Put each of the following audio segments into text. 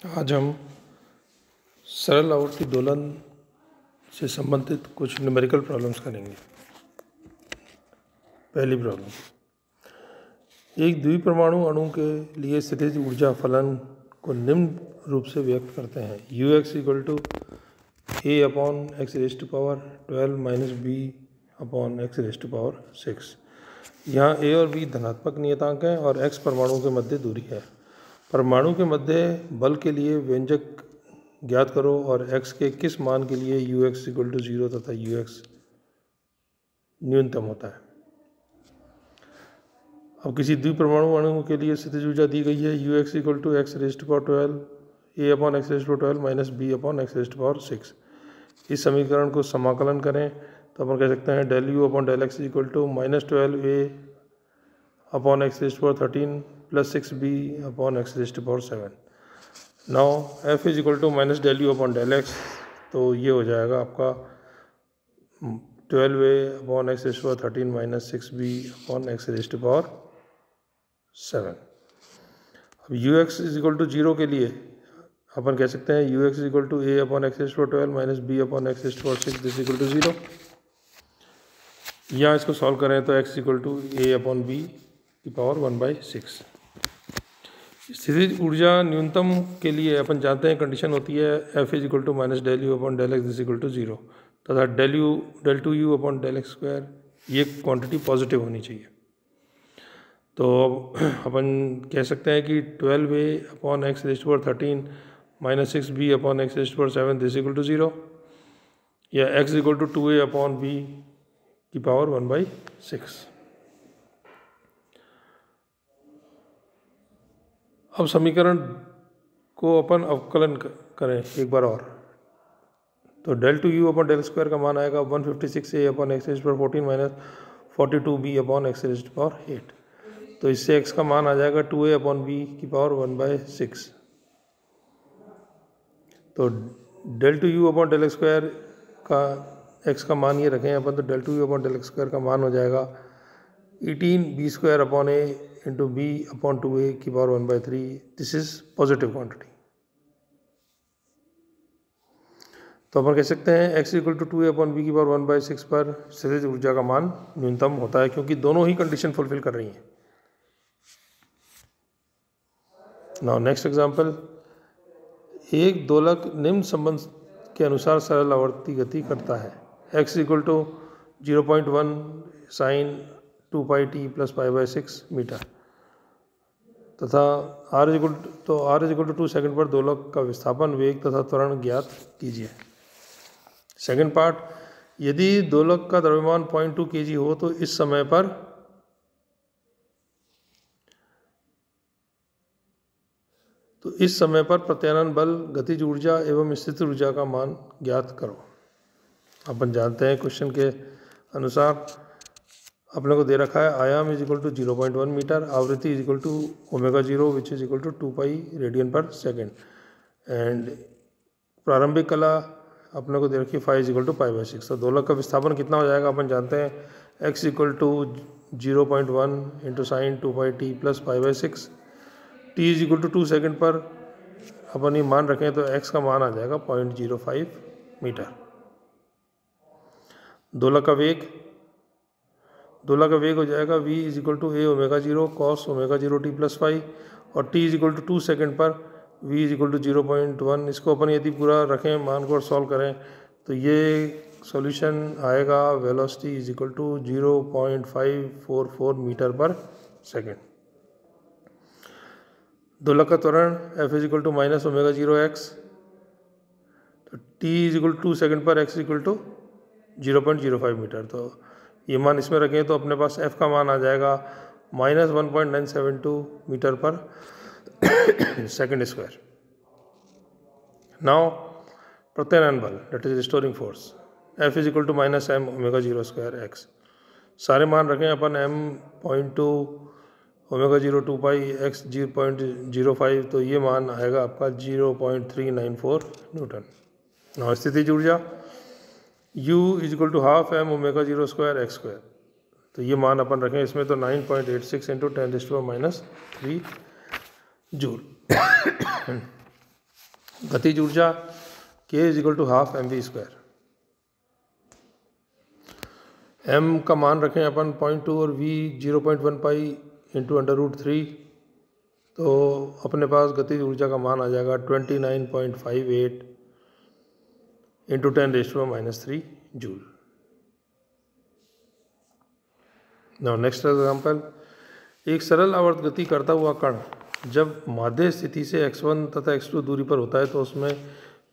आज हम सरल आवर्ती दोलन से संबंधित कुछ न्यूमेरिकल प्रॉब्लम्स करेंगे। पहली प्रॉब्लम, एक द्विपरमाणु अणु के लिए स्थितिज ऊर्जा फलन को निम्न रूप से व्यक्त करते हैं। ux equal to a upon X raise to power 12 minus B upon X raise to power 6। यहाँ a और b धनात्मक नियतांक हैं और x परमाणु के मध्य दूरी है। परमाणु के मध्य बल के लिए व्यंजक ज्ञात करो और x के किस मान के लिए ux इक्वल टू 0 तथा ux न्यूनतम होता है। अब किसी द्विपरमाणु अणु के लिए स्थितिज ऊर्जा दी गई है ux equal to X raise to power 12 a upon X raise to power 12 minus b upon X raise to power 6। इस समीकरण को समाकलन करें तो अपन कह सकते हैं del U upon del X equal to minus 12a upon X raise to power 13 plus 6b upon X raise to power 7। Now f is equal to minus del U upon del X, तो ये हो जाएगा आपका 12a upon X raise to power 13 minus 6b upon X raise to power 7। अब ux is equal to 0 के लिए अपन कह सकते हैं ux is equal to a upon X raise to power 12 minus b upon X raise to power 6 this equal to 0। यहाँ इसको solve करें तो x equal to a upon b की पावर 1/6। स्थितिज ऊर्जा न्यूनतम के लिए अपन जानते हैं कंडीशन होती है f is equal to minus del U upon del X this equal to 0 तथा del two U upon del X square ये क्वांटिटी पॉजिटिव होनी चाहिए। तो अपन कह सकते हैं कि 12a upon X raise to power 13 minus 6b upon X raise to power 7 this equal to 0 या x equal to 2a upon b की पावर 1/6। अब समीकरण को अपन अवकलन करें एक बार और, तो del two U upon del square का मान आएगा 156a upon X raise to power 14 minus 42b upon X raise to power 8। तो इससे x का मान आ जाएगा 2a अपॉन b की पावर 1/6। तो del two U upon del square का x का मान ये रखें अपन, तो del two U upon del square का मान हो जाएगा 18b square upon a into b upon 2a की power 1/3। This is positive quantity. तो अपन कह सकते हैं x equal to 2a upon b की पावर 1/6 पर स्थितिज ऊर्जा का मान न्यूनतम होता है क्योंकि दोनों ही कंडीशन फुलफिल कर रही हैं। नाउ नेक्स्ट एग्जांपल, एक दोलक निम्न संबंध के अनुसार सरल आवर्ती गति करता है। x equal to 0.1 sine 2 pi t plus पाई/6 मीटर तथा r इक्वल टू 2 सेकंड पर दोलक का विस्थापन वेग तथा त्वरण ज्ञात कीजिए। सेकंड पार्ट, यदि दोलक का द्रव्यमान 0.2 kg हो तो इस समय पर प्रत्यानयन बल, गतिज ऊर्जा एवं स्थितिज ऊर्जा का मान ज्ञात करो। अपन जानते हैं क्वेश्चन के अनुसार अपने को दे रखा है आयाम इज इक्वल टू 0.1 मीटर, आवृत्ति is equal to ω0 which is equal to 2 pi radian per second and प्रारंभिक कला अपने को दे रखी है 5 इज इक्वल टू पाई/6। तो दोलक का विस्थापन कितना हो जाएगा अपन जानते हैं x equal to 0.1 into sine 2 pi t plus पाई/6। t is equal to 2 second पर अपन ये मान रखें तो x का मान आ जाएगा 0.05 मीटर। दोलक का वेग हो जाएगा v is equal to a ω0 cos ω0 t plus 5 और t is equal to 2 second पर v इज इक्वल टू 0.1। इसको अपन यदि पूरा रखें मान को और सॉल्व करें तो ये सॉल्यूशन आएगा velocity is equal to 0.544 metre पर सेकेंड। दोलक का त्वरण f is equal to minus ω0x, तो t is equal to 2 second पर x इक्वल टू 0.05 मीटर। तो ये मान इसमें रखें तो अपने पास f का मान आ जाएगा माइनस 1.972 मीटर पर सेकेंड स्क्वायर। नाउ प्रत्यानयन बल that is restoring force f is equal to minus m ω0 square x। सारे मान रखें अपन m.2 ω0 2 पाई x 0.05, तो ये मान आएगा आपका 0.394 न्यूटन। नाउ स्थितिज ऊर्जा u is equal to half m ω0 square x square, तो ये मान अपन रखें इसमें तो 9.86 इंटू 10⁻³ जूल। गतिज ऊर्जा K is equal to half mv²। m का मान रखें अपन 0.2 और v 0.1 पाई इंटू √3, तो अपने पास गतिज ऊर्जा का मान आ जाएगा 29.58 into 10⁻³ joule. Now next example, एक सरल आवर्त गति करता हुआ कण जब माध्य स्थिति से x1 तथा x2 दूरी पर होता है तो उसमें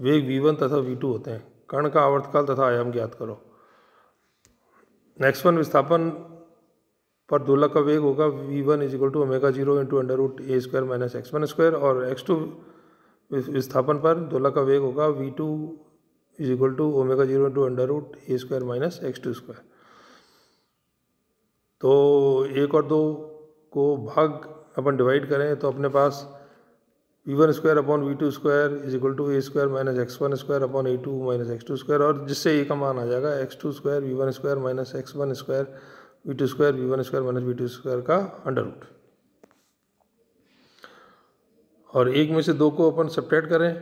वेग v1 तथा v2 होते हैं। कण का आवर्तकाल तथा आयाम ज्ञात करो। x1 विस्थापन पर दोलक का वेग होगा v1 is equal to ω0 into √a² minus x1² और x2 विस्थापन पर दोलक का वेग होगा v2 is equal to ω0 into √a² minus x2²। तो 1 और 2 को भाग अपन डिवाइड करें तो अपने पास v1² upon v2² is equal to a² minus x1² upon a2 minus x2² और जिससे a का मान आ जाएगा x2² v1² minus x1² v2² v1² minus v2² का अंडर रूट। और एक में से 2 को अपन सब्ट्रैक्ट करें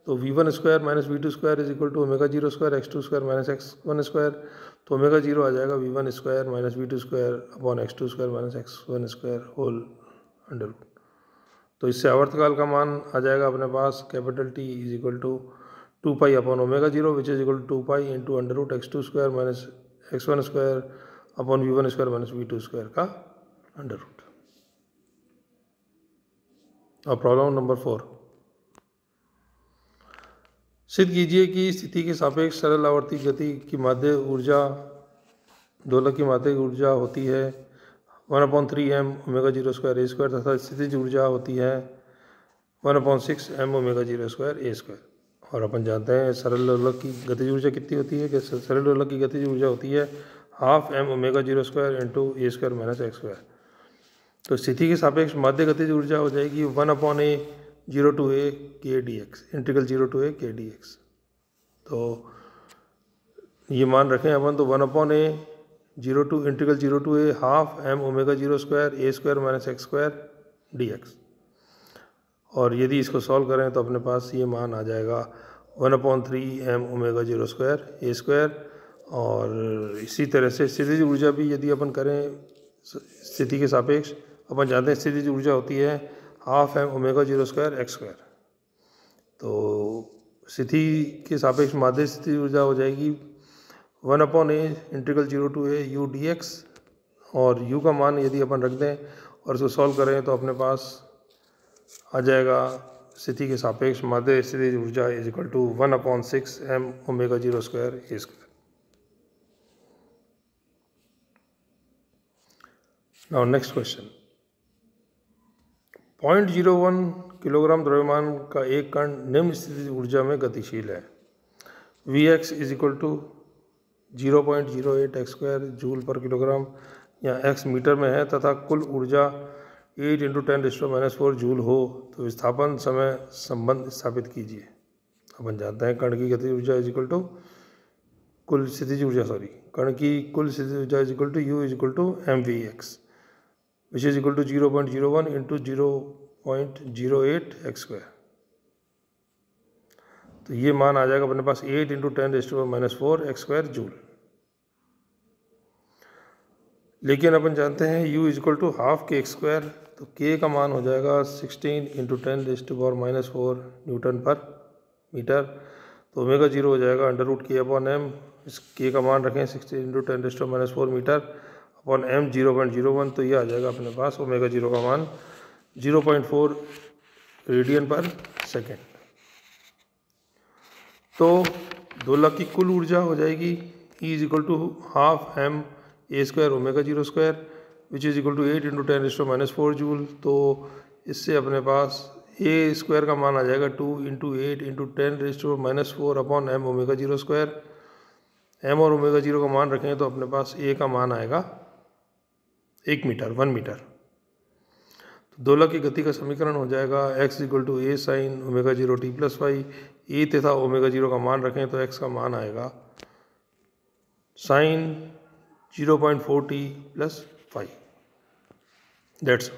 तो v1² minus v2² is equal to ω0² x2² minus x1², तो ω0 आ जाएगा v1² minus v2² upon x2² minus x1² whole under root. तो इससे आवर्तकाल का मान आ जाएगा अपने पास capital T is equal to 2 pi upon ω0 which is equal to 2 pi into √x2² minus x1² upon v1² minus v2² का अंडर रूट। और प्रॉब्लम नंबर 4, सिद्ध कीजिए कि स्थिति के सापेक्ष सरल आवर्ती गति की माध्य ऊर्जा दोलक की माध्य ऊर्जा होती है 1/3m ω02a² तथा स्थितिज ऊर्जा होती है 1/6m ω02a²। और अपन जानते हैं सरल दोलक की गतिज ऊर्जा कितनी होती है कि सरल दोलक की गतिज ऊर्जा होती है half m ω02 into a² minus x²। तो स्थिति के सापेक्ष माध्य गतिज ऊर्जा हो जाएगी 1/a 0 to a k dx, integral 0 to a k dx। तो ये मान रखें अपन तो 1/a 0 to integral 0 to a half m ω02 a² minus x² dx। और यदि इसको सॉल्व करें तो अपने पास ये मान आ जाएगा 1/3m ω02 a²। और इसी तरह से स्थितिज ऊर्जा भी यदि अपन करें स्थिति के सापेक्ष, अपन जानते हैं स्थितिज ऊर्जा होती है हाफ m ω02 x²। तो स्थिति के सापेक्ष माध्य स्थितिज ऊर्जा हो जाएगी 1/a integral 0 to a u dx। और u का मान यदि अपन रख दें और इसको सॉल्व करें तो अपने पास आ जाएगा स्थिति के सापेक्ष माध्य स्थितिज ऊर्जा is equal to 1/6m ω02 a²। Now next question, 0.01 kilogram द्रव्यमान का एक कण निम्न स्थितिज ऊर्जा में गतिशील है। Vx is equal to 0.08 x² joule पर किलोग्राम या x मीटर में है तथा कुल ऊर्जा 8 इंटू 10⁻⁴ जूल हो तो विस्थापन समय संबंध स्थापित कीजिए। अपन जानते हैं कण की गतिज ऊर्जा इज इक्वल टू कुल स्थितिज ऊर्जा कण की कुल स्थितिज ऊर्जा is equal to u is equal to mvx which is equal to 0.01 into 0.08 x²। तो ये मान आ जाएगा अपने पास 8 इंटू 10⁻⁴ x² जूल। लेकिन अपन जानते हैं u is equal to half k² तो k का मान हो जाएगा 16 इंटू 10⁻⁴ न्यूटन पर मीटर। तो ω0 हो जाएगा √k/m। इस k का मान रखें 16 इंटू 10⁻⁴ मीटर अपॉन m 0.01। तो ये आ जाएगा अपने पास ω0 का मान 0.4 रेडियन पर सेकेंड। तो दोलक की कुल ऊर्जा हो जाएगी E is equal to half m a² ω02 which is equal to 8 into 10⁻⁴ joule. तो इससे अपने पास a² का मान आ जाएगा 2 into 8 into 10⁻⁴ upon m ω02। m और ω0 का मान रखें तो अपने पास a का मान आएगा 1 मीटर। तो दोलक की गति का समीकरण हो जाएगा x equal to a sine ω0 t plus y. a तथा ω0 का मान रखें तो x का मान आएगा साइन 0.4 t प्लस 5। दैट्स